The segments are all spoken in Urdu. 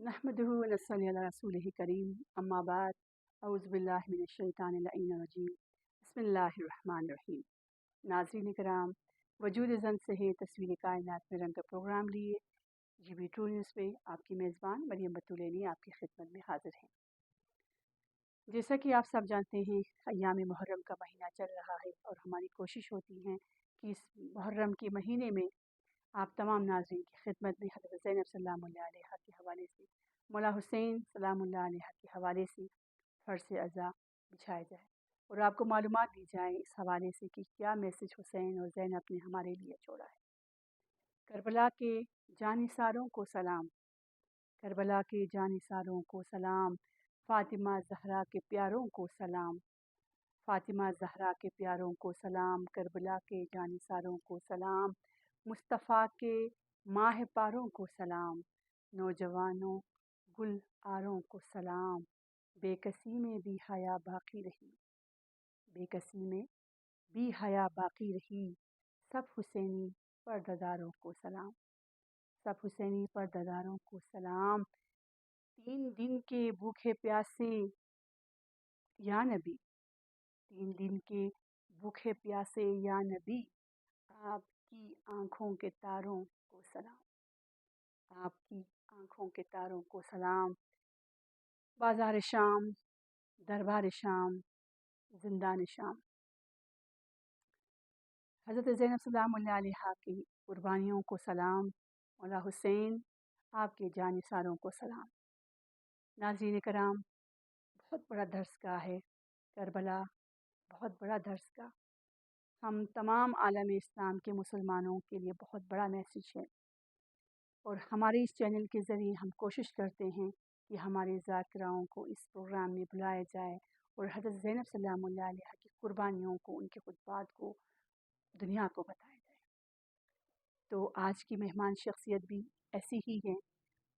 نحمده ونصلي على رسوله کریم اما بعد اعوذ باللہ من الشیطان اللعین الرجیم بسم اللہ الرحمن الرحیم۔ ناظرین کرام، وجود زن سے ہے تصویر کائنات میں رنگ کا پروگرام لیے جی بی ٹرو نیوز پہ آپ کی میزبان مریم بطولینی آپ کی خدمت میں حاضر ہیں۔ جیسا کہ آپ سب جانتے ہیں، ایام محرم کا مہینہ چل رہا ہے اور ہماری کوشش ہوتی ہے کہ اس محرم کے مہینے میں آپ تمام ناظرین کی خدمت میں حضرت زینب سلام اللہ علیہ کے حوالے سے، مولا حسین سلام اللہ علیہ کے حوالے سے فرض اعضا بچھایا جائے اور آپ کو معلومات دی جائیں اس حوالے سے کہ کیا میسج حسین اور زینب نے ہمارے لیے چھوڑا ہے۔ کربلا کے جانثاروں کو سلام، کربلا کے جانثاروں کو سلام، فاطمہ زہرا کے پیاروں کو سلام، فاطمہ زہرا کے پیاروں کو سلام، کربلا کے جانثاروں کو سلام، مصطفیٰ کے ماہ پاروں کو سلام، نوجوانوں گل آروں کو سلام، بے کسی میں بھی حیا باقی رہی، بے کسی میں بھی حیا باقی رہی، سب حسینی پردہ کو سلام، سب حسینی پردہ کو سلام۔ 3 دن کے بھوکے پیاسے یا نبی، 3 دن کے بھوکے پیاسے یا نبی، آپ کی آنکھوں کے تاروں کو سلام، آپ کی آنکھوں کے تاروں کو سلام۔ بازار شام، دربار شام، زندان شام، حضرت زینب سلام اللہ علیہ کی قربانیوں کو سلام، مولا حسین آپ کے جانثاروں کو سلام۔ ناظرین کرام، بہت بڑا درس گاہ ہے کربلا، بہت بڑا درس گاہ، ہم تمام عالم اسلام کے مسلمانوں کے لیے بہت بڑا میسیج ہے، اور ہمارے اس چینل کے ذریعے ہم کوشش کرتے ہیں کہ ہمارے ذاکراؤں کو اس پروگرام میں بلایا جائے اور حضرت زینب سلام اللہ علیہ کی قربانیوں کو، ان کے خطبات کو دنیا کو بتایا جائے۔ تو آج کی مہمان شخصیت بھی ایسی ہی ہیں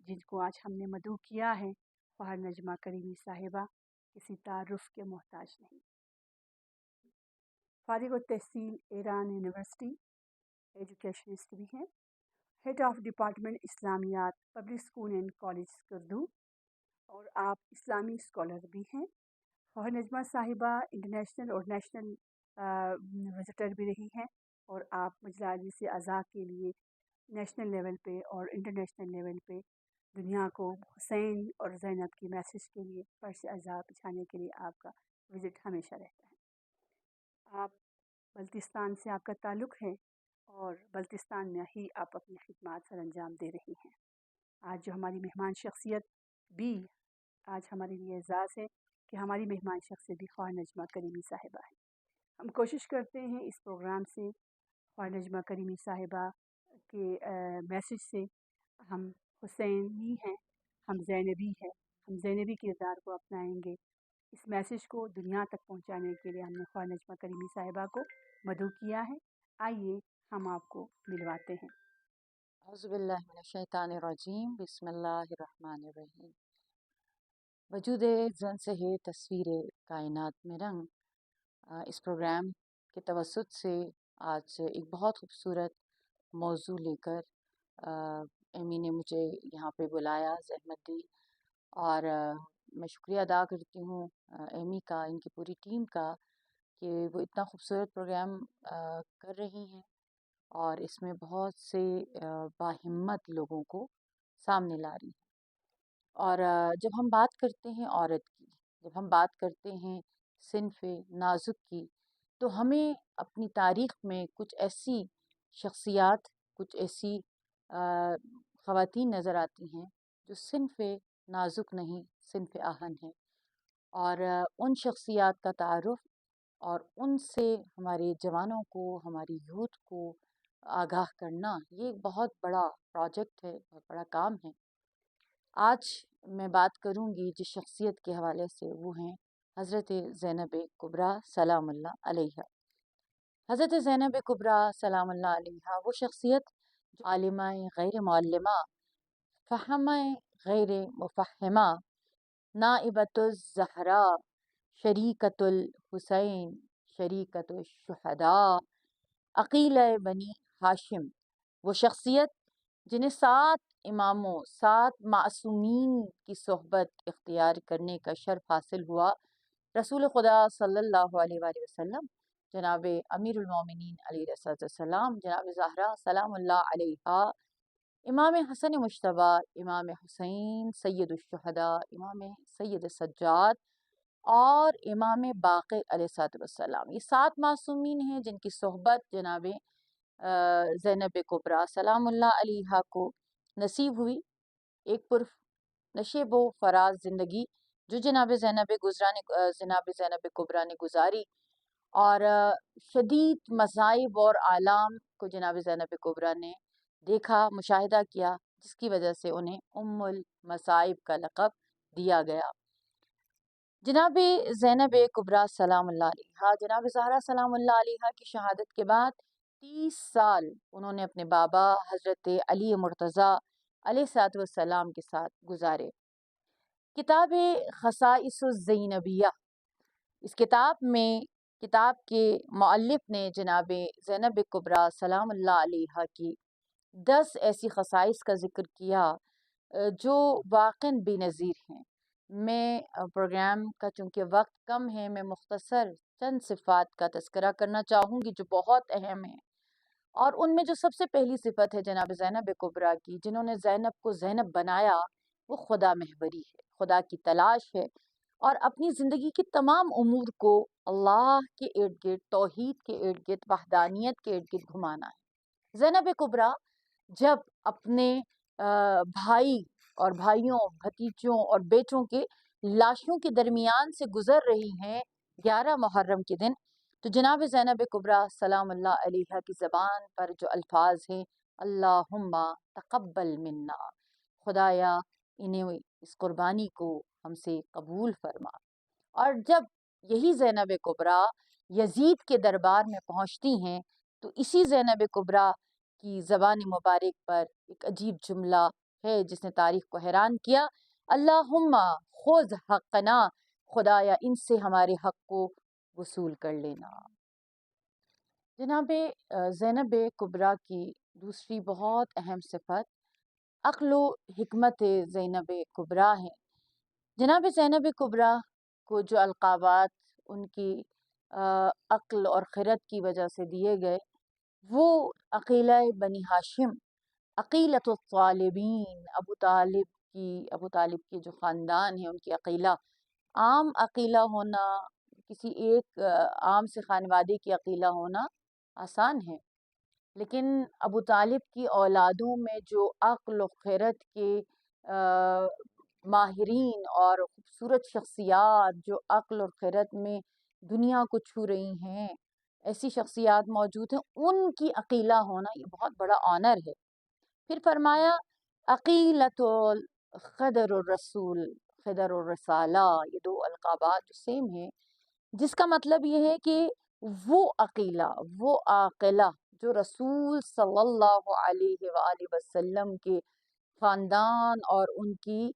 جن کو آج ہم نے مدعو کیا ہے، فہر نجمہ کریمی صاحبہ، کسی تعارف کے محتاج نہیں، فارغ التحصیل ایران یونیورسٹی ایجوکیشنسٹ بھی ہیں، ہیڈ آف ڈپارٹمنٹ اسلامیات public school and college Urdu, اور آپ اسلامی اسکالر بھی ہیں۔ فہر نجمہ صاحبہ انٹرنیشنل اور نیشنل وزٹر بھی رہی ہیں، اور آپ مجلس اعضاء کے لیے نیشنل لیول پہ اور انٹرنیشنل لیول پہ دنیا کو حسین اور زینب کی میسیج کے لیے فرش اعضاء بچھانے کے لیے آپ کا وزٹ ہمیشہ رہتا ہے۔ آپ بلتستان سے آپ کا تعلق ہے اور بلتستان میں ہی آپ اپنی خدمات سر انجام دے رہی ہیں۔ آج جو ہماری مہمان شخصیت بھی آج ہمارے لیے اعزاز ہے کہ ہماری مہمان شخصیت بھی خواہ نجمہ کریمی صاحبہ ہے۔ ہم کوشش کرتے ہیں اس پروگرام سے خواہ نجمہ کریمی صاحبہ کے میسیج سے ہم حسینی ہیں، ہم زینبی ہیں، ہم زینبی کردار کو اپنائیں گے۔ اس میسیج کو دنیا تک پہنچانے کے لیے ہم نے خواہ نجمہ کریمی صاحبہ کو مدعو کیا ہے۔ آئیے ہم آپ کو ملواتے ہیں۔ اعوذ باللہ من الشیطان الرجیم، بسم اللہ الرحمن الرحیم۔ وجود زن سے ہے تصویر کائنات میں رنگ، اس پروگرام کے توسط سے آج ایک بہت خوبصورت موضوع لے کر ایمی نے مجھے یہاں پہ بلایا، زحمت دی، اور میں شکریہ ادا کرتی ہوں ایمی کا، ان کی پوری ٹیم کا، کہ وہ اتنا خوبصورت پروگرام کر رہی ہیں اور اس میں بہت سے باہمت لوگوں کو سامنے لا رہی ہیں۔ اور جب ہم بات کرتے ہیں عورت کی، جب ہم بات کرتے ہیں صنف نازک کی، تو ہمیں اپنی تاریخ میں کچھ ایسی شخصیات، کچھ ایسی خواتین نظر آتی ہیں جو صنف نازک نہیں، صنف آہن ہیں، اور ان شخصیات کا تعارف اور ان سے ہمارے جوانوں کو، ہماری یوتھ کو آگاہ کرنا، یہ ایک بہت بڑا پروجیکٹ ہے، بہت بڑا کام ہے۔ آج میں بات کروں گی جس شخصیت کے حوالے سے، وہ ہیں حضرت زینب کبریٰ سلام اللہ علیہ۔ حضرت زینب کبریٰ سلام اللہ علیہ وہ شخصیت جو عالمہ غیر معلمہ، فہمہ غیر مفہمہ، نائبۃ الزہراء، شریکۃ الحسین، شریکۃ الشہداء، عقیلہ بنی ہاشم، وہ شخصیت جنہیں 7 اماموں، 7 معصومین کی صحبت اختیار کرنے کا شرف حاصل ہوا۔ رسول خدا صلی اللہ علیہ وآلہ وسلم، جناب امیر المومنین علیہ السلام، جناب زہرا سلام اللہ علیہا، امام حسن مجتبی، امام حسین سید الشہداء، امام سید السجاد اور امام باقر علیہ السلام، یہ 7 معصومین ہیں جن کی صحبت جناب زینب کبریٰ سلام اللہ علیہا کو نصیب ہوئی۔ ایک پر نشیب و فراز زندگی جو جناب زینب کبریٰ نے گزاری، اور شدید مصائب اور آلام کو جناب زینب کبریٰ نے دیکھا، مشاہدہ کیا، جس کی وجہ سے انہیں ام المصائب کا لقب دیا گیا۔ جناب زینب کبریٰ سلام اللہ علیہا، جناب زہرا سلام اللہ علیہا کی شہادت کے بعد 30 سال انہوں نے اپنے بابا حضرت علی مرتضیٰ علیہ السلام کے ساتھ گزارے۔ کتاب خصائص الزینبیہ، اس کتاب کے مؤلف نے جناب زینب کبریٰ سلام اللہ علیہا کی 10 ایسی خصائص کا ذکر کیا جو واقعاً بے نظیر ہیں۔ میں پروگرام کا چونکہ وقت کم ہے، میں مختصر چند صفات کا تذکرہ کرنا چاہوں گی جو بہت اہم ہیں، اور ان میں جو سب سے پہلی صفت ہے جناب زینب کبریٰ کی، جنہوں نے زینب کو زینب بنایا، وہ خدا محوری ہے، خدا کی تلاش ہے، اور اپنی زندگی کے تمام امور کو اللہ کے ارد گرد، توحید کے ارد گرد، وحدانیت کے ارد گرد گھمانا ہے۔ زینب کبریٰ جب اپنے بھائی اور بھائیوں، بھتیجوں اور بیٹوں کے لاشوں کے درمیان سے گزر رہی ہیں 11 محرم کے دن، تو جناب زینب کبریٰ سلام اللہ علیہا کی زبان پر جو الفاظ ہیں، اللہم تقبل منا، خدایا انہیں اس قربانی کو ہم سے قبول فرما۔ اور جب یہی زینب کبریٰ یزید کے دربار میں پہنچتی ہیں، تو اسی زینب کبریٰ کی زبان مبارک پر ایک عجیب جملہ ہے جس نے تاریخ کو حیران کیا، اللہم خذ حقنا، خدایا ان سے ہمارے حق کو وصول کر لینا۔ جناب زینب کبریٰ کی دوسری بہت اہم صفت عقل و حکمت زینب کبریٰ ہے۔ جناب زینب کبریٰ کو جو القابات ان کی عقل اور خرد کی وجہ سے دیے گئے، وہ عقیلہ بنی ہاشم، عقیلۃ الطالبین، ابو طالب کی جو خاندان ہے ان کی عقیلہ، عام عقیلہ ہونا، کسی ایک عام سے خانوادے کی عقیلہ ہونا آسان ہے، لیکن ابو طالب کی اولادوں میں جو عقل و خیرت کے ماہرین اور خوبصورت شخصیات جو عقل اور خیرت میں دنیا کو چھو رہی ہیں، ایسی شخصیات موجود ہیں، ان کی عقیلہ ہونا یہ بہت بڑا آنر ہے۔ پھر فرمایا عقیلۃ خدر الرسول، خدر الرسالہ، یہ 2 القابات جو سیم ہیں، جس کا مطلب یہ ہے کہ وہ عقیلہ، وہ عاقلہ جو رسول صلی اللہ علیہ وآلہ وسلم کے خاندان اور ان کی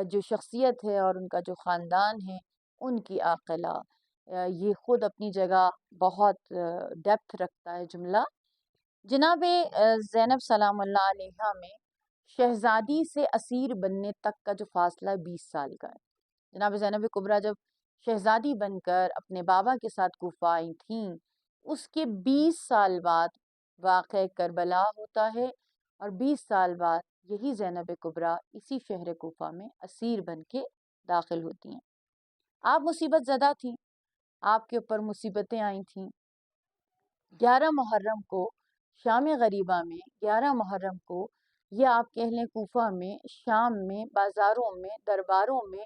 جو شخصیت ہے اور ان کا جو خاندان ہے، ان کی عاقلہ، یہ خود اپنی جگہ بہت ڈیپتھ رکھتا ہے جملہ۔ جناب زینب سلام اللہ علیہا میں شہزادی سے اسیر بننے تک کا جو فاصلہ 20 سال کا ہے۔ جناب زینب کبریٰ جب شہزادی بن کر اپنے بابا کے ساتھ کوفہ آئی تھیں، اس کے 20 سال بعد واقعہ کربلا ہوتا ہے، اور 20 سال بعد یہی زینب کبریٰ اسی شہر کوفہ میں اسیر بن کے داخل ہوتی ہیں۔ آپ مصیبت زدہ تھیں، آپ کے اوپر مصیبتیں آئی تھیں۔ 11 محرم کو شام غریبہ میں، 11 محرم کو یا آپ کہہ لیں کوفہ میں، شام میں، بازاروں میں، درباروں میں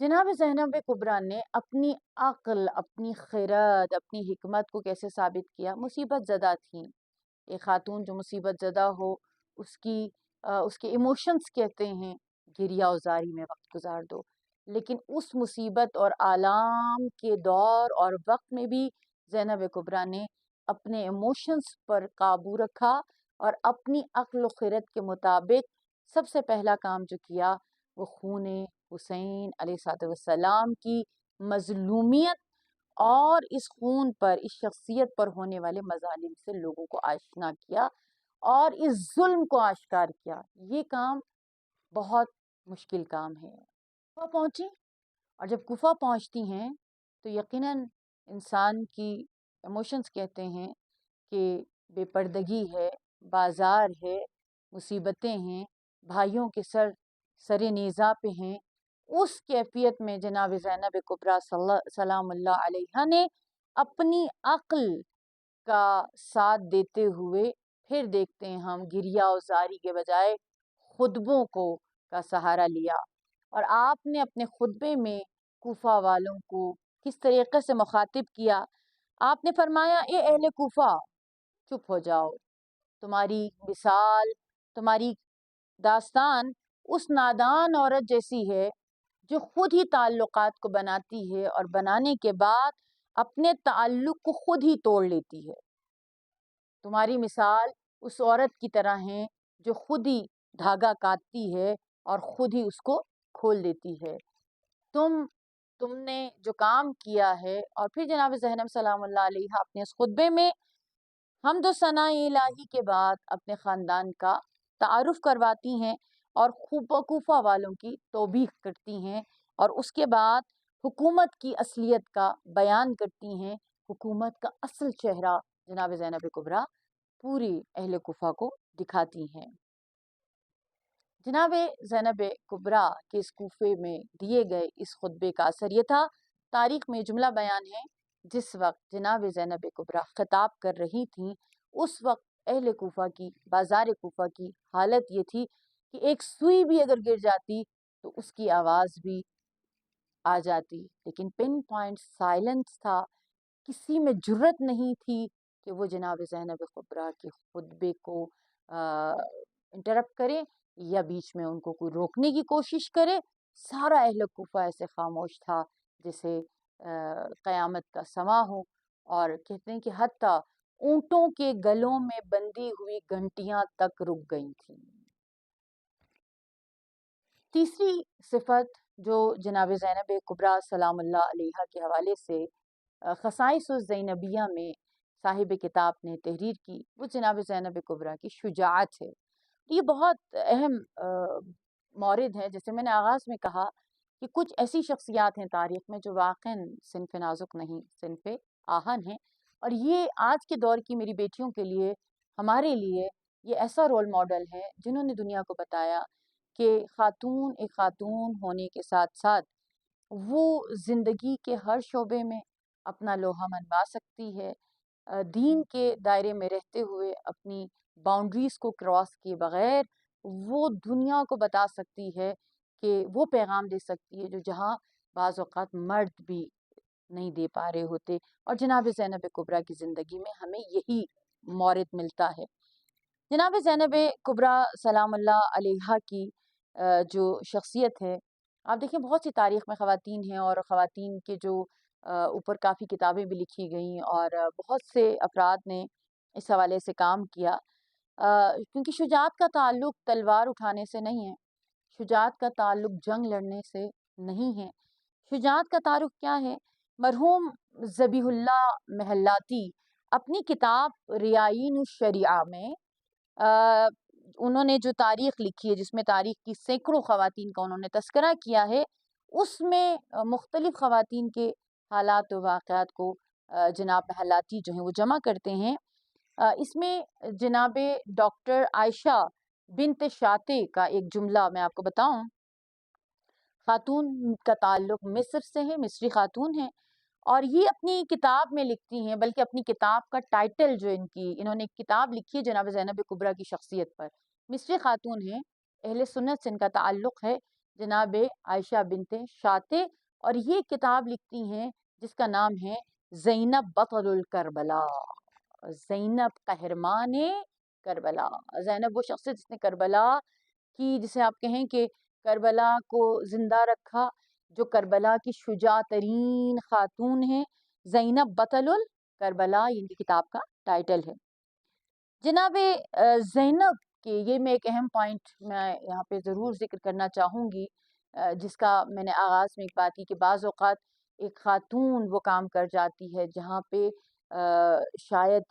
جناب زینب کبریٰ نے اپنی عقل، اپنی خرد، اپنی حکمت کو کیسے ثابت کیا؟ مصیبت زدہ تھیں۔ ایک خاتون جو مصیبت زدہ ہو، اس کے ایموشنز کہتے ہیں گریہ وزاری میں وقت گزار دو، لیکن اس مصیبت اور آلام کے دور اور وقت میں بھی زینب کبریٰ نے اپنے ایموشنز پر قابو رکھا، اور اپنی عقل و خرد کے مطابق سب سے پہلا کام جو کیا وہ خون حسین علیہ السلام کی مظلومیت اور اس خون پر، اس شخصیت پر ہونے والے مظالم سے لوگوں کو آشنا کیا، اور اس ظلم کو آشکار کیا. یہ کام بہت مشکل کام ہے. کوفہ پہنچی، اور جب کوفہ پہنچتی ہیں تو یقیناً انسان کی ایموشنز کہتے ہیں کہ بے پردگی ہے، بازار ہے، مصیبتیں ہیں، بھائیوں کے سر نیزہ پہ ہیں. اس کیفیت میں جناب زینب کبریٰ سلام اللہ علیہا نے اپنی عقل کا ساتھ دیتے ہوئے، پھر دیکھتے ہیں ہم، گریہ و زاری کے بجائے خطبوں کا سہارا لیا. اور آپ نے اپنے خطبے میں کوفہ والوں کو کس طریقے سے مخاطب کیا. آپ نے فرمایا، اے اہل کوفہ، چپ ہو جاؤ. تمہاری مثال، تمہاری داستان اس نادان عورت جیسی ہے جو خود ہی تعلقات کو بناتی ہے اور بنانے کے بعد اپنے تعلق کو خود ہی توڑ لیتی ہے. تمہاری مثال اس عورت کی طرح ہے جو خود ہی دھاگا کاٹتی ہے اور خود ہی اس کو کھول دیتی ہے. تم نے جو کام کیا ہے. اور پھر جناب زینب سلام اللہ علیہ اپنے اس خطبے میں حمد و ثناء الہی کے بعد اپنے خاندان کا تعارف کرواتی ہیں اور کوفہ والوں کی توبیخ کرتی ہیں، اور اس کے بعد حکومت کی اصلیت کا بیان کرتی ہیں. حکومت کا اصل چہرہ جناب زینب کبریٰ پوری اہل کوفہ کو دکھاتی ہیں. جناب زینب کبریٰ کے اس کوفے میں دیے گئے اس خطبے کا اثر یہ تھا. تاریخ میں جملہ بیان ہے، جس وقت جناب زینب کبریٰ خطاب کر رہی تھیں، اس وقت اہل کوفہ کی، بازار کوفہ کی حالت یہ تھی کہ ایک سوئی بھی اگر گر جاتی تو اس کی آواز بھی آ جاتی، لیکن پن پوائنٹ سائلنس تھا. کسی میں جرت نہیں تھی کہ وہ جناب زینب کبریٰ کے خطبے کو انٹرپٹ کرے یا بیچ میں ان کو کوئی روکنے کی کوشش کرے. سارا اہل کوفہ ایسے خاموش تھا جیسے قیامت کا سماں ہو. اور کہتے ہیں کہ حتیٰ اونٹوں کے گلوں میں بندھی ہوئی گھنٹیاں تک رک گئی تھیں. تیسری صفت جو جناب زینب کبریٰ سلام اللہ علیہا کے حوالے سے خصائص الزینبیہ میں صاحب کتاب نے تحریر کی، وہ جناب زینب کبریٰ کی شجاعت ہے. یہ بہت اہم مورد ہے. جیسے میں نے آغاز میں کہا کہ کچھ ایسی شخصیات ہیں تاریخ میں جو واقعاً صنف نازک نہیں، صنف آہن ہیں. اور یہ آج کے دور کی میری بیٹیوں کے لیے، ہمارے لیے یہ ایسا رول ماڈل ہے جنہوں نے دنیا کو بتایا کہ خاتون ایک خاتون ہونے کے ساتھ ساتھ وہ زندگی کے ہر شعبے میں اپنا لوہا منوا سکتی ہے. دین کے دائرے میں رہتے ہوئے اپنی باؤنڈریز کو کراس کیے بغیر وہ دنیا کو بتا سکتی ہے کہ وہ پیغام دے سکتی ہے جو جہاں بعض اوقات مرد بھی نہیں دے پا رہے ہوتے. اور جناب زینب کبریٰ کی زندگی میں ہمیں یہی مورد ملتا ہے. جناب زینب کبریٰ سلام اللہ علیہا کی جو شخصیت ہے، آپ دیکھیں بہت سی تاریخ میں خواتین ہیں اور خواتین کے جو اوپر کافی کتابیں بھی لکھی گئیں اور بہت سے افراد نے اس حوالے سے کام کیا. کیونکہ شجاعت کا تعلق تلوار اٹھانے سے نہیں ہے، شجاعت کا تعلق جنگ لڑنے سے نہیں ہے. شجاعت کا تعلق کیا ہے؟ مرحوم ذبیح اللہ محلاتی اپنی کتاب ریاضین الشریعہ میں انہوں نے جو تاریخ لکھی ہے، جس میں تاریخ کی سینکڑوں خواتین کا انہوں نے تذکرہ کیا ہے، اس میں مختلف خواتین کے حالات و واقعات کو جناب محلاتی جو ہیں وہ جمع کرتے ہیں. اس میں جناب ڈاکٹر عائشہ بنت شاطے کا ایک جملہ میں آپ کو بتاؤں. خاتون کا تعلق مصر سے ہے، مصری خاتون ہیں، اور یہ اپنی کتاب میں لکھتی ہیں، بلکہ اپنی کتاب کا ٹائٹل جو انہوں نے ایک کتاب لکھی ہے جناب زینب کبریٰ کی شخصیت پر. مصری خاتون ہیں، اہل سنت سے ان کا تعلق ہے، جناب عائشہ بنت شاطے، اور یہ کتاب لکھتی ہیں جس کا نام ہے زینب بطل الکربلا، زینب قہرمان کربلا. زینب وہ شخص ہے جس نے کربلا کی، جسے آپ کہیں کہ کربلا کو زندہ رکھا، جو کربلا کی شجاع ترین خاتون ہیں. زینب بطل الکربلا ان کی کتاب کا ٹائٹل ہے. جناب زینب کے یہ میں ایک اہم پوائنٹ میں یہاں پہ ضرور ذکر کرنا چاہوں گی، جس کا میں نے آغاز میں ایک بات کی کہ بعض اوقات ایک خاتون وہ کام کر جاتی ہے جہاں پہ شاید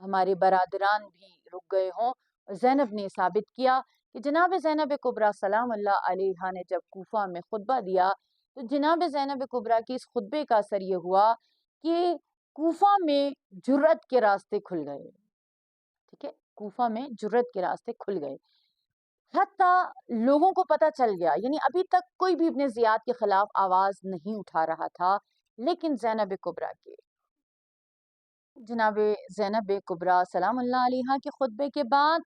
ہمارے برادران بھی رک گئے ہوں، زینب نے ثابت کیا کہ جناب زینب کبریٰ سلام اللہ علیہا نے جب کوفہ میں خطبہ دیا تو جناب زینب کبریٰ کی اس خطبے کا اثر یہ ہوا کہ کوفہ میں جرأت کے راستے کھل گئے. ٹھیک ہے، کوفہ میں جرأت کے راستے کھل گئے، حتیٰ لوگوں کو پتہ چل گیا، یعنی ابھی تک کوئی بھی ابن زیاد کے خلاف آواز نہیں اٹھا رہا تھا، لیکن زینب کبریٰ کے جناب زینب کبریٰ سلام اللہ علیہا کے خطبے کے بعد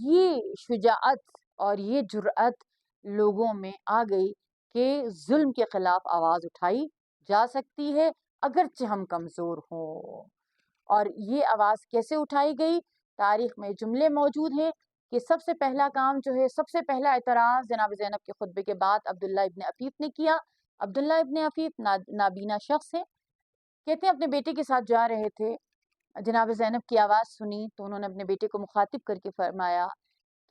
یہ شجاعت اور یہ جرأت لوگوں میں آ گئی کہ ظلم کے خلاف آواز اٹھائی جا سکتی ہے اگرچہ ہم کمزور ہوں. اور یہ آواز کیسے اٹھائی گئی؟ تاریخ میں جملے موجود ہیں کہ سب سے پہلا کام جو ہے، سب سے پہلا اعتراض جناب زینب کے خطبے کے بعد عبداللہ ابن عفیف نے کیا. عبداللہ ابن عفیف نابینا شخص ہے، کہتے ہیں اپنے بیٹے کے ساتھ جا رہے تھے، جناب زینب کی آواز سنی تو انہوں نے اپنے بیٹے کو مخاطب کر کے فرمایا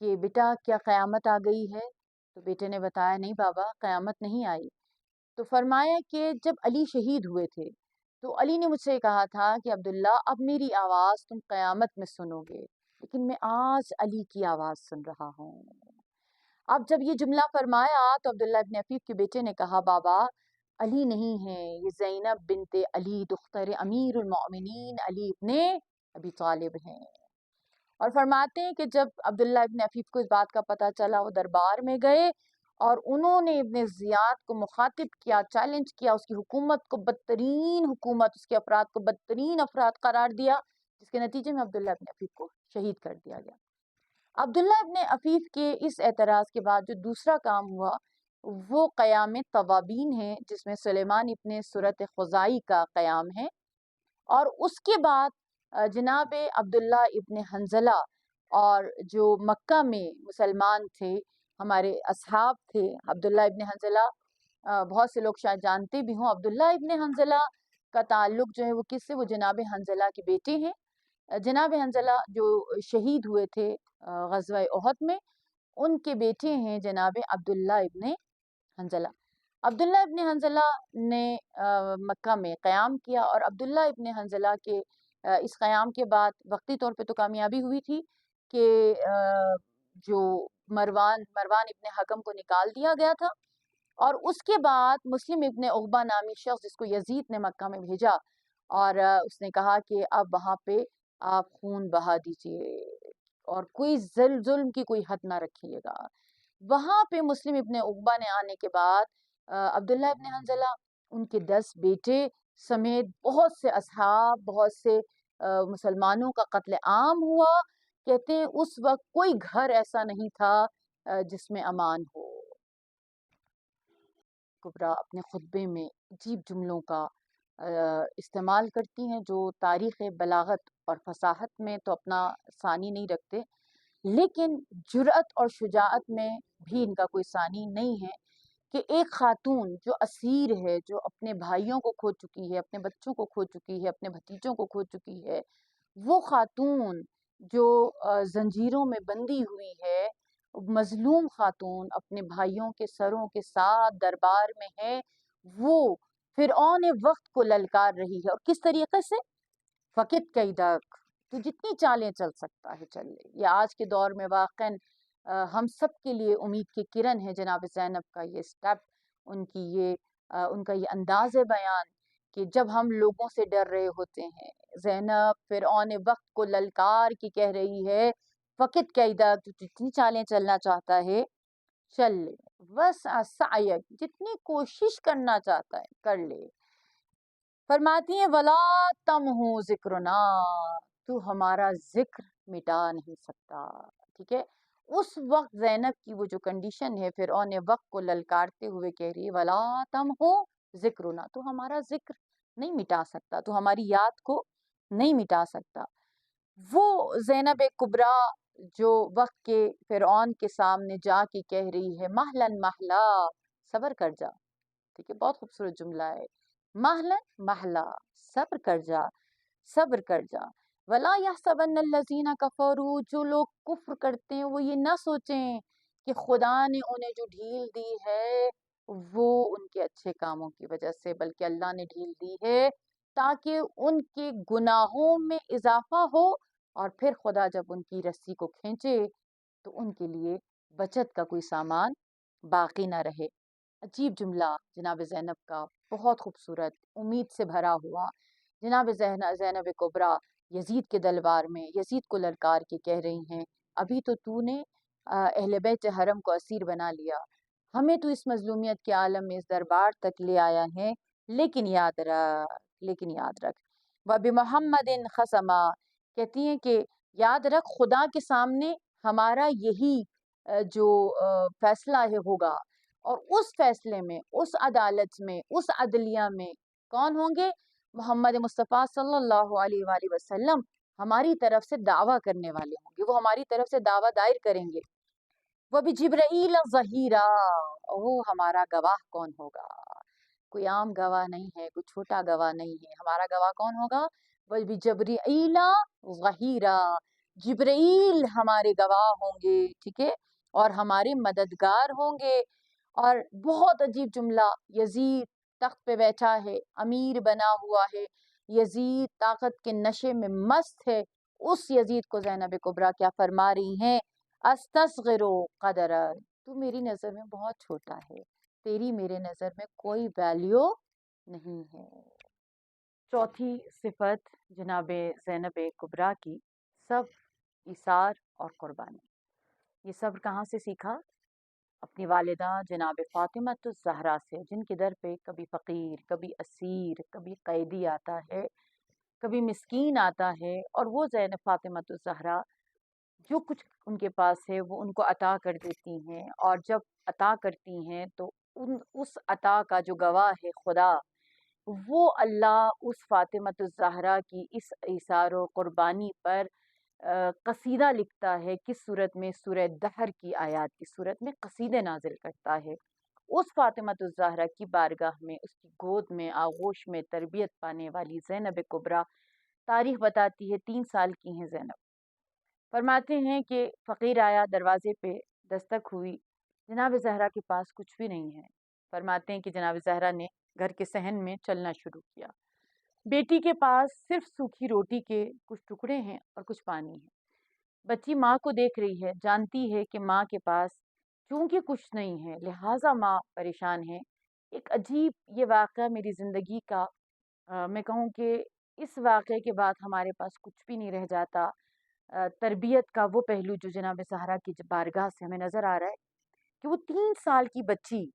کہ بیٹا کیا قیامت آ گئی ہے؟ تو بیٹے نے بتایا نہیں بابا، قیامت نہیں آئی. تو فرمایا کہ جب علی شہید ہوئے تھے تو علی نے مجھ سے کہا تھا کہ عبداللہ اب میری آواز تم قیامت میں سنو گے، لیکن میں آج علی کی آواز سن رہا ہوں. اب جب یہ جملہ فرمایا تو عبداللہ ابن عفیف کے بیٹے نے کہا بابا علی نہیں ہے، یہ زینب بنت علی دختر امیر المؤمنین علی ابن ابی طالب ہیں. اور فرماتے ہیں کہ جب عبداللہ ابن عفیف کو اس بات کا پتہ چلا وہ دربار میں گئے اور انہوں نے ابن زیاد کو مخاطب کیا، چیلنج کیا، اس کی حکومت کو بدترین حکومت، اس کے افراد کو بدترین افراد قرار دیا، جس کے نتیجے میں عبداللہ ابن عفیف کو شہید کر دیا گیا. عبداللہ ابن عفیف کے اس اعتراض کے بعد جو دوسرا کام ہوا وہ قیام توابین ہے، جس میں سلیمان ابن سورت خزائی کا قیام ہے. اور اس کے بعد جناب عبداللہ ابن حنظلہ اور جو مکہ میں مسلمان تھے، ہمارے اصحاب تھے، عبداللہ ابن حنظلہ بہت سے لوگ شاید جانتے بھی ہوں. عبداللہ ابن حنظلہ کا تعلق جو ہے وہ کس سے؟ وہ جناب حنظلہ کے بیٹے ہیں. جناب حنظلہ جو شہید ہوئے تھے غزوہ احد میں، ان کے بیٹے ہیں جناب عبداللہ ابن حنظلہ. عبداللہ ابن حنظلہ نے مکہ میں قیام کیا، اور عبداللہ ابن حنظلہ کے اس قیام کے بعد وقتی طور پہ تو کامیابی ہوئی تھی کہ جو مروان ابن حکم کو نکال دیا گیا تھا، اور اس کے بعد مسلم ابن عقبہ نامی شخص جس کو یزید نے مکہ میں بھیجا، اور اس نے کہا کہ اب وہاں پہ آپ خون بہا دیجئے اور کوئی ظلم کی کوئی حد نہ رکھیے گا. وہاں پہ مسلم ابن عقبہ نے آنے کے بعد عبداللہ ابن حنظلہ، ان کے 10 بیٹے سمیت بہت سے اصحاب، بہت سے مسلمانوں کا قتل عام ہوا. کہتے ہیں اس وقت کوئی گھر ایسا نہیں تھا جس میں امان ہو. کبریٰ اپنے خطبے میں عجیب جملوں کا استعمال کرتی ہیں جو تاریخ بلاغت اور فصاحت میں تو اپنا ثانی نہیں رکھتے، لیکن جرأت اور شجاعت میں بھی ان کا کوئی ثانی نہیں ہے کہ ایک خاتون جو اسیر ہے، جو اپنے بھائیوں کو کھو چکی ہے، اپنے بچوں کو کھو چکی ہے، اپنے بھتیجوں کو کھو چکی ہے، وہ خاتون جو زنجیروں میں بندی ہوئی ہے، مظلوم خاتون اپنے بھائیوں کے سروں کے ساتھ دربار میں ہے، وہ فرعون وقت کو للکار رہی ہے. اور کس طریقے سے؟ فقط کیدک، تو جتنی چالیں چل سکتا ہے چل لے. یہ آج کے دور میں واقعاً ہم سب کے لیے امید کی کرن ہے جناب زینب کا یہ سٹیپ، ان کا یہ انداز بیان کہ جب ہم لوگوں سے ڈر رہے ہوتے ہیں، زینب فرعون وقت کو للکار کی کہہ رہی ہے فقط کیدک، تو جتنی چالیں چلنا چاہتا ہے چل لے، بس سعیک، جتنی کوشش کرنا چاہتا ہے کر لے. فرماتی ہیں ولا تمحو ذکرنا، تو ہمارا ذکر مٹا نہیں سکتا. ٹھیک ہے، اس وقت زینب کی وہ جو کنڈیشن ہے، فرعون وقت کو للکارتے ہوئے کہہ رہی ہے ولا تمحو ذکرنا، تو ہمارا ذکر نہیں مٹا سکتا، تو ہماری یاد کو نہیں مٹا سکتا. وہ زینب کبریٰ جو وقت کے فرعون کے سامنے جا کے کہہ رہی ہے مہلن مہلا، صبر کر جا. ٹھیک ہے، بہت خوبصورت جملہ ہے، مہلن مہلا، صبر کر جا، صبر کر جا. ولا یحسبن الذین کفروا، جو لوگ کفر کرتے ہیں وہ یہ نہ سوچیں کہ خدا نے انہیں جو ڈھیل دی ہے وہ ان کے اچھے کاموں کی وجہ سے، بلکہ اللہ نے ڈھیل دی ہے تاکہ ان کے گناہوں میں اضافہ ہو اور پھر خدا جب ان کی رسی کو کھینچے تو ان کے لیے بچت کا کوئی سامان باقی نہ رہے۔ عجیب جملہ جناب زینب کا، بہت خوبصورت، امید سے بھرا ہوا۔ جناب زینب کبریٰ یزید کے دربار میں یزید کو للکار کے کہہ رہی ہیں، ابھی تو نے اہل بیت حرم کو اسیر بنا لیا، ہمیں تو اس مظلومیت کے عالم میں اس دربار تک لے آیا ہے، لیکن یاد رکھ وَبِمُحَمَّدٍ خَصَمًا، کہتی ہیں کہ یاد رکھ خدا کے سامنے ہمارا یہی جو فیصلہ ہوگا، اور اس فیصلے میں، اس عدالت میں، اس عدلیہ میں کون ہوں گے؟ محمد مصطفیٰ صلی اللہ علیہ وآلہ وسلم ہماری طرف سے دعویٰ کرنے والے ہوں گے، وہ ہماری طرف سے دعویٰ دائر کریں گے۔ وہ بھی جبرائیل ظہیرا، وہ ہمارا گواہ کون ہوگا؟ کوئی عام گواہ نہیں ہے، کوئی چھوٹا گواہ نہیں ہے، ہمارا گواہ کون ہوگا؟ وہ بھی جبرائیل ظہیرا، جبرائیل ہمارے گواہ ہوں گے، ٹھیک ہے، اور ہمارے مددگار ہوں گے۔ اور بہت عجیب جملہ، یزید تخت پہ بیٹھا ہے، امیر بنا ہوا ہے، یزید طاقت کے نشے میں مست ہے، اس یزید کو زینب کبریٰ کیا فرما رہی ہیں؟ استصغرو قدرک، تو میری نظر میں بہت چھوٹا ہے، تیری میرے نظر میں کوئی ویلیو نہیں ہے۔ چوتھی صفت جناب زینب کبریٰ کی، صبر، ایثار اور قربانی۔ یہ صبر کہاں سے سیکھا؟ اپنی والدہ جناب فاطمہ الزہرا سے، جن کے در پہ کبھی فقیر، کبھی اسیر، کبھی قیدی آتا ہے، کبھی مسکین آتا ہے، اور وہ زینب فاطمہ الزہرا جو کچھ ان کے پاس ہے وہ ان کو عطا کر دیتی ہیں، اور جب عطا کرتی ہیں تو اس عطا کا جو گواہ ہے خدا، وہ اللہ اس فاطمہ الزہرا کی اس ایثار و قربانی پر قصیدہ لکھتا ہے، کس صورت میں؟ سورہ دہر کی آیات کی صورت میں قصیدے نازل کرتا ہے۔ اس فاطمہ الزہرا کی بارگاہ میں، اس کی گود میں، آغوش میں تربیت پانے والی زینب کبریٰ، تاریخ بتاتی ہے 3 سال کی ہیں زینب۔ فرماتے ہیں کہ فقیر آیا، دروازے پہ دستک ہوئی، جناب زہرا کے پاس کچھ بھی نہیں ہے۔ فرماتے ہیں کہ جناب زہرا نے گھر کے صحن میں چلنا شروع کیا، بیٹی کے پاس صرف سوکھی روٹی کے کچھ ٹکڑے ہیں اور کچھ پانی ہے۔ بچی ماں کو دیکھ رہی ہے، جانتی ہے کہ ماں کے پاس چونکہ کچھ نہیں ہے لہٰذا ماں پریشان ہے۔ ایک عجیب یہ واقعہ میری زندگی کا، میں کہوں کہ اس واقعے کے بعد ہمارے پاس کچھ بھی نہیں رہ جاتا۔ تربیت کا وہ پہلو جو جناب زہرا کی بارگاہ سے ہمیں نظر آ رہا ہے کہ وہ 3 سال کی بچی،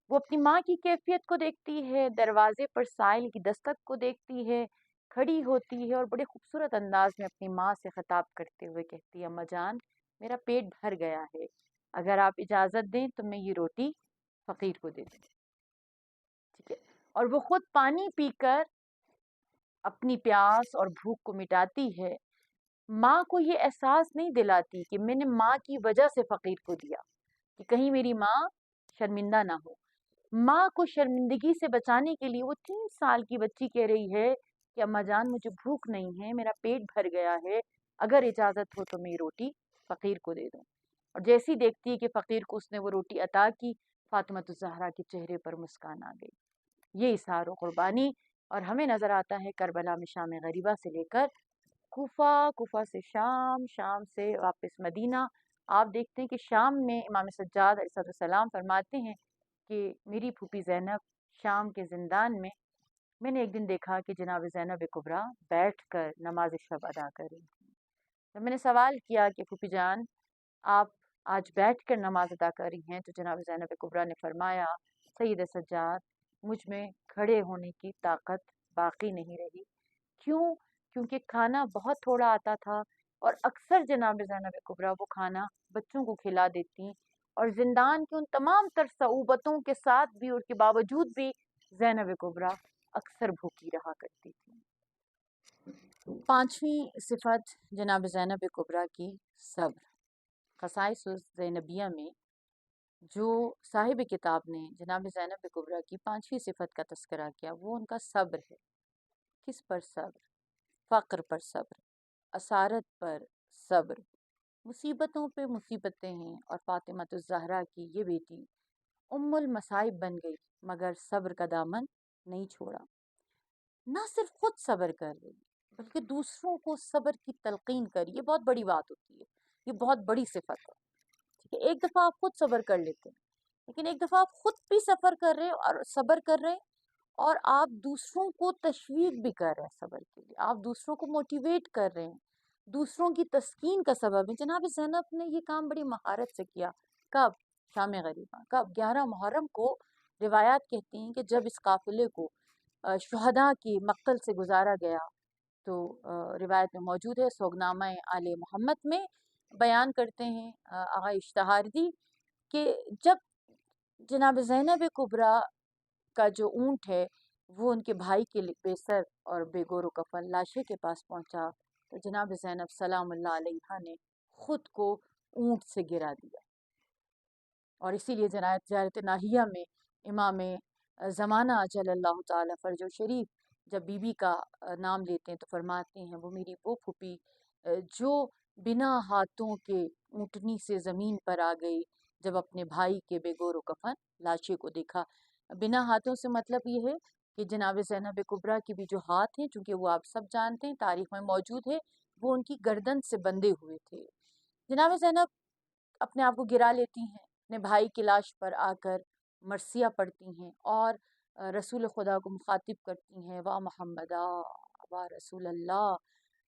وہ اپنی ماں کی کیفیت کو دیکھتی ہے، دروازے پر سائل کی دستک کو دیکھتی ہے، کھڑی ہوتی ہے اور بڑے خوبصورت انداز میں اپنی ماں سے خطاب کرتے ہوئے کہتی ہے، اماں جان میرا پیٹ بھر گیا ہے، اگر آپ اجازت دیں تو میں یہ روٹی فقیر کو دے دوں، ٹھیک ہے۔ اور وہ خود پانی پی کر اپنی پیاس اور بھوک کو مٹاتی ہے، ماں کو یہ احساس نہیں دلاتی کہ میں نے ماں کی وجہ سے فقیر کو دیا، کہ کہیں میری ماں شرمندہ نہ ہو۔ ماں کو شرمندگی سے بچانے کے لیے وہ 3 سال کی بچی کہہ رہی ہے کہ اماں جان مجھے بھوک نہیں ہے، میرا پیٹ بھر گیا ہے، اگر اجازت ہو تو میں یہ روٹی فقیر کو دے دوں۔ اور جیسی دیکھتی ہے کہ فقیر کو اس نے وہ روٹی عطا کی، فاطمہ الزہرا کے چہرے پر مسکان آ گئی۔ یہ ایثار و قربانی، اور ہمیں نظر آتا ہے کربلا میں شام غریبہ سے لے کر کوفہ سے شام، شام سے واپس مدینہ۔ آپ دیکھتے ہیں کہ شام میں امام سجاد علیہ السلام فرماتے ہیں کہ میری پھوپھی زینب شام کے زندان میں نے ایک دن دیکھا کہ جناب زینب کبریٰ بیٹھ کر نماز شب ادا کر رہی تھی۔ جب میں نے سوال کیا کہ پھوپھی جان آپ آج بیٹھ کر نماز ادا کر رہی ہیں، تو جناب زینب کبریٰ نے فرمایا، سید سجاد مجھ میں کھڑے ہونے کی طاقت باقی نہیں رہی۔ کیوں؟ کیونکہ کھانا بہت تھوڑا آتا تھا، اور اکثر جناب زینب کبریٰ وہ کھانا بچوں کو کھلا دیتی، اور زندان کی ان تمام تر صعوبتوں کے ساتھ بھی اور کے باوجود بھی زینب کبریٰ اکثر بھوکی رہا کرتی تھی۔ 5ویں صفت جناب زینب کبریٰ کی، صبر۔ خصائص زینبیہ میں جو صاحب کتاب نے جناب زینب کبریٰ کی 5ویں صفت کا تذکرہ کیا وہ ان کا صبر ہے۔ کس پر صبر؟ فقر پر صبر، اسارت پر صبر، مصیبتوں پہ مصیبتیں ہیں، اور فاطمہ الزہرا کی یہ بیٹی ام المصائب بن گئی مگر صبر کا دامن نہیں چھوڑا۔ نہ صرف خود صبر کر رہی بلکہ دوسروں کو صبر کی تلقین کری. یہ بہت بڑی بات ہوتی ہے، یہ بہت بڑی صفت ہے. ٹھیک ہے، ایک دفعہ آپ خود صبر کر لیتے ہیں، لیکن ایک دفعہ آپ خود بھی سفر کر رہے ہیں اور صبر کر رہے ہیں، اور آپ دوسروں کو تشویق بھی کر رہے ہیں صبر کے لیے، آپ دوسروں کو موٹیویٹ کر رہے ہیں، دوسروں کی تسکین کا سبب ہے. جناب زینب نے یہ کام بڑی مہارت سے کیا. کب؟ شام غریبہ. کب؟ 11 محرم کو. روایات کہتی ہیں کہ جب اس قافلے کو شہداء کی مقتل سے گزارا گیا، تو روایت میں موجود ہے، سوگنامہ آل محمد میں بیان کرتے ہیں آغا اشتہاردی کہ جب جناب زینب کبریٰ کا جو اونٹ ہے وہ ان کے بھائی کے بے سر اور بے گور و کفن لاشے کے پاس پہنچا، تو جناب زینب سلام اللہ علیہا نے خود کو اونٹ سے گرا دیا. اور اسی لیے زیارت ناہیہ میں امام زمانہ اجل اللہ تعالی فرج و شریف جب بی بی کا نام لیتے ہیں تو فرماتے ہیں وہ میری وہ پھوپھی جو بنا ہاتھوں کے اونٹنی سے زمین پر آ گئی جب اپنے بھائی کے بے گور و کفن لاشے کو دیکھا. بنا ہاتھوں سے مطلب یہ ہے کہ جناب زینب کبریٰ کے بھی جو ہاتھ ہیں، چونکہ وہ آپ سب جانتے ہیں تاریخ میں موجود ہے، وہ ان کی گردن سے بندھے ہوئے تھے. جناب زینب اپنے آپ کو گرا لیتی ہیں، اپنے بھائی کی لاش پر آ کر مرثیہ پڑھتی ہیں اور رسول خدا کو مخاطب کرتی ہیں، واہ محمدہ واہ رسول اللہ،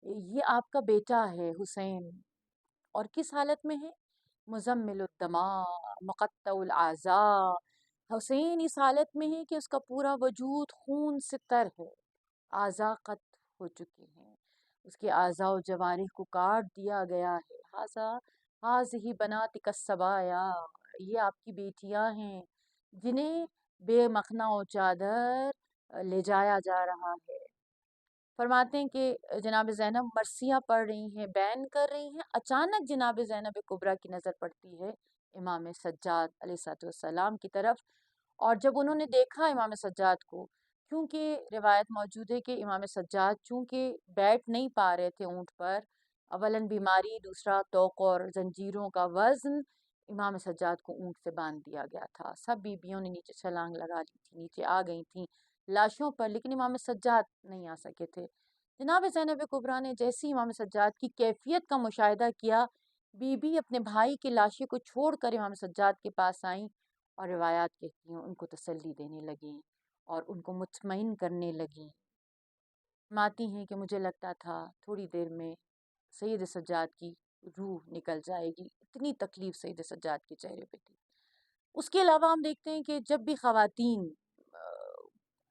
یہ آپ کا بیٹا ہے حسین. اور کس حالت میں ہے؟ مزمل الدماء مقطع الاعضاء. حسین اس حالت میں ہے کہ اس کا پورا وجود خون سے تر ہے، اعضاء قطع ہو چکے ہیں، اس کے اعضاء و جوارح کو کاٹ دیا گیا ہے. ہاذہ بناتک الصبایا، یہ آپ کی بیٹیاں ہیں جنہیں بے مخنا و چادر لے جایا جا رہا ہے. فرماتے ہیں کہ جناب زینب مرثیہ پڑھ رہی ہیں، بیان کر رہی ہیں، اچانک جناب زینب کبریٰ کی نظر پڑتی ہے امام سجاد علیہ السلام کی طرف. اور جب انہوں نے دیکھا امام سجاد کو، کیونکہ روایت موجود ہے کہ امام سجاد چونکہ بیٹھ نہیں پا رہے تھے اونٹ پر، اولاً بیماری، دوسرا توق اور زنجیروں کا وزن، امام سجاد کو اونٹ سے باندھ دیا گیا تھا. سب بیبیوں نے نیچے چھلانگ لگا لی تھی، نیچے آ گئی تھیں لاشوں پر، لیکن امام سجاد نہیں آ سکے تھے. جناب زینب کبریٰ نے جیسی امام سجاد کی کیفیت کا مشاہدہ کیا، بی بی اپنے بھائی کی لاشے کو چھوڑ کر امام سجاد کے پاس آئیں اور روایات کہتی ہیں ان کو تسلی دینے لگیں اور ان کو مطمئن کرنے لگیں. ماتی ہیں کہ مجھے لگتا تھا تھوڑی دیر میں سید سجاد کی روح نکل جائے گی، اتنی تکلیف سید سجاد کے چہرے پہ تھی. اس کے علاوہ ہم دیکھتے ہیں کہ جب بھی خواتین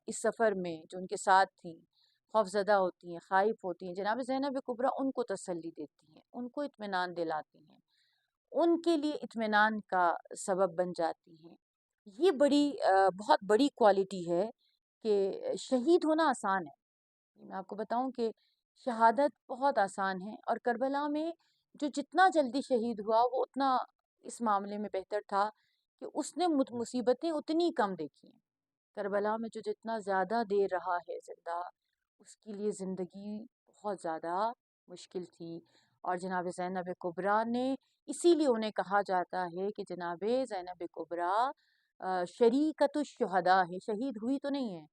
اس سفر میں جو ان کے ساتھ تھیں خوفزدہ ہوتی ہیں، خائف ہوتی ہیں، جناب زینب کبریٰ ان کو تسلی دیتی ہیں، ان کو اطمینان دلاتی ہیں، ان کے لیے اطمینان کا سبب بن جاتی ہیں. یہ بہت بڑی کوالٹی ہے کہ شہید ہونا آسان ہے. میں آپ کو بتاؤں کہ شہادت بہت آسان ہے، اور کربلا میں جو جتنا جلدی شہید ہوا وہ اتنا اس معاملے میں بہتر تھا کہ اس نے مصیبتیں اتنی کم دیکھی ہیں. کربلا میں جو جتنا زیادہ دیر رہا ہے زندہ، اس کے لیے زندگی بہت زیادہ مشکل تھی. اور جناب زینب کبریٰ نے، اسی لیے انہیں کہا جاتا ہے کہ جناب زینب کبریٰ شریکت الشہداء ہے، شہید ہوئی تو نہیں ہے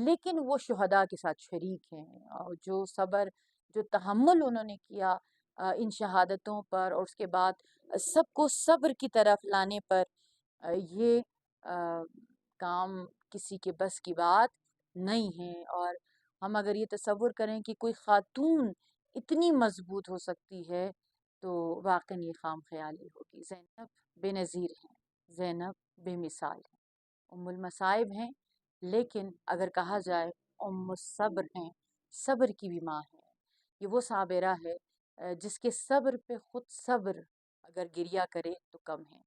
لیکن وہ شہداء کے ساتھ شریک ہیں. اور جو صبر، جو تحمل انہوں نے کیا ان شہادتوں پر، اور اس کے بعد سب کو صبر کی طرف لانے پر، یہ کام کسی کے بس کی بات نہیں ہے. اور ہم اگر یہ تصور کریں کہ کوئی خاتون اتنی مضبوط ہو سکتی ہے تو واقعی یہ خام خیالی ہوگی. زینب بے نظیر ہیں، زینب بے مثال ہیں، ام المصائب ہیں، لیکن اگر کہا جائے ام الصبر ہیں، صبر کی بھی ماں ہے. یہ وہ صابرہ ہے جس کے صبر پہ خود صبر اگر گریہ کرے تو کم ہے.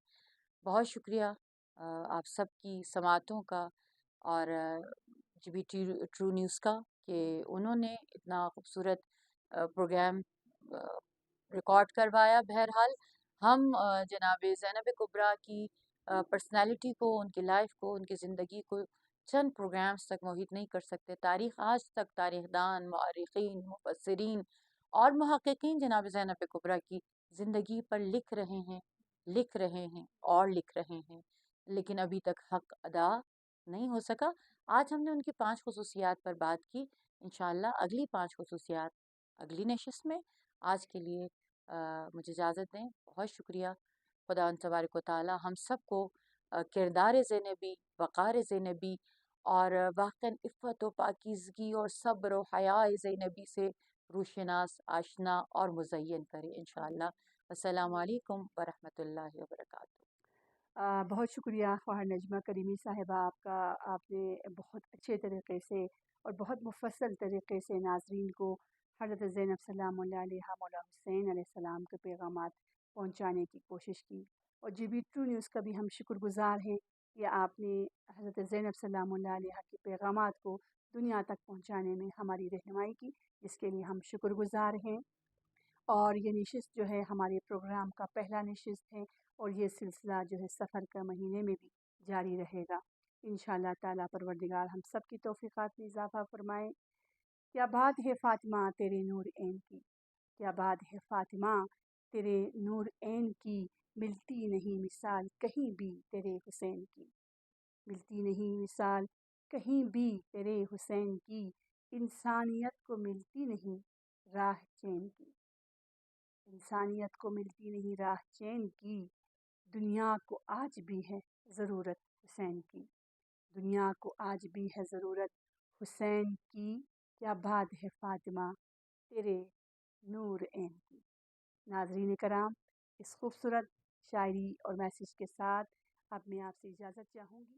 بہت شکریہ آپ سب کی سماعتوں کا اور جی بی ٹرو نیوز کا کہ انہوں نے اتنا خوبصورت پروگرام ریکارڈ کروایا. بہرحال ہم جناب زینب کبریٰ کی پرسنالٹی کو، ان کی لائف کو، ان کی زندگی کو چند پروگرامز تک محیط نہیں کر سکتے. تاریخ آج تک تاریخ دان، مؤرخین، مفسرین اور محققین جناب زینب کبریٰ کی زندگی پر لکھ رہے ہیں اور لکھ رہے ہیں، لیکن ابھی تک حق ادا نہیں ہو سکا. آج ہم نے ان کی 5 خصوصیات پر بات کی انشاءاللہ اگلی 5 خصوصیات اگلی نشست میں. آج کے لیے مجھے اجازت دیں. بہت شکریہ. خدا تبارک و تعالی ہم سب کو کردار زینبی، وقار زینبی اور واقعاً عفت و پاکیزگی اور صبر و حیا زینبی سے روشناس، آشنا اور مزین کرے انشاءاللہ. السلام علیکم ورحمۃ اللہ وبرکاتہ. بہت شکریہ خواہر نجمہ کریمی صاحبہ آپ کا. آپ نے بہت اچھے طریقے سے اور بہت مفصل طریقے سے ناظرین کو حضرت زینب سلام اللہ علیہا مولا حسین علیہ السلام کے پیغامات پہنچانے کی کوشش کی. اور جی بی ٹرو نیوز کا بھی ہم شکر گزار ہیں کہ آپ نے حضرت زینب سلام اللہ علیہا کے پیغامات کو دنیا تک پہنچانے میں ہماری رہنمائی کی، جس کے لیے ہم شکر گزار ہیں. اور یہ نشست جو ہے ہمارے پروگرام کا پہلا نشست ہے، اور یہ سلسلہ جو ہے سفر کا مہینے میں بھی جاری رہے گا انشاءاللہ تعالیٰ. پروردگار ہم سب کی توفیقات میں اضافہ فرمائے. کیا بات ہے فاطمہ تیرے نور عین کی، کیا بات ہے فاطمہ تیرے نور عین کی، ملتی نہیں مثال کہیں بھی تیرے حسین کی، ملتی نہیں مثال کہیں بھی تیرے حسین کی، انسانیت کو ملتی نہیں راہ چین کی، انسانیت کو ملتی نہیں راہ چین کی، دنیا کو آج بھی ہے ضرورت حسین کی، دنیا کو آج بھی ہے ضرورت حسین کی، کیا بات ہے فاطمہ تیرے نور عین کی. ناظرین کرام، اس خوبصورت شاعری اور میسیج کے ساتھ اب میں آپ سے اجازت چاہوں گی.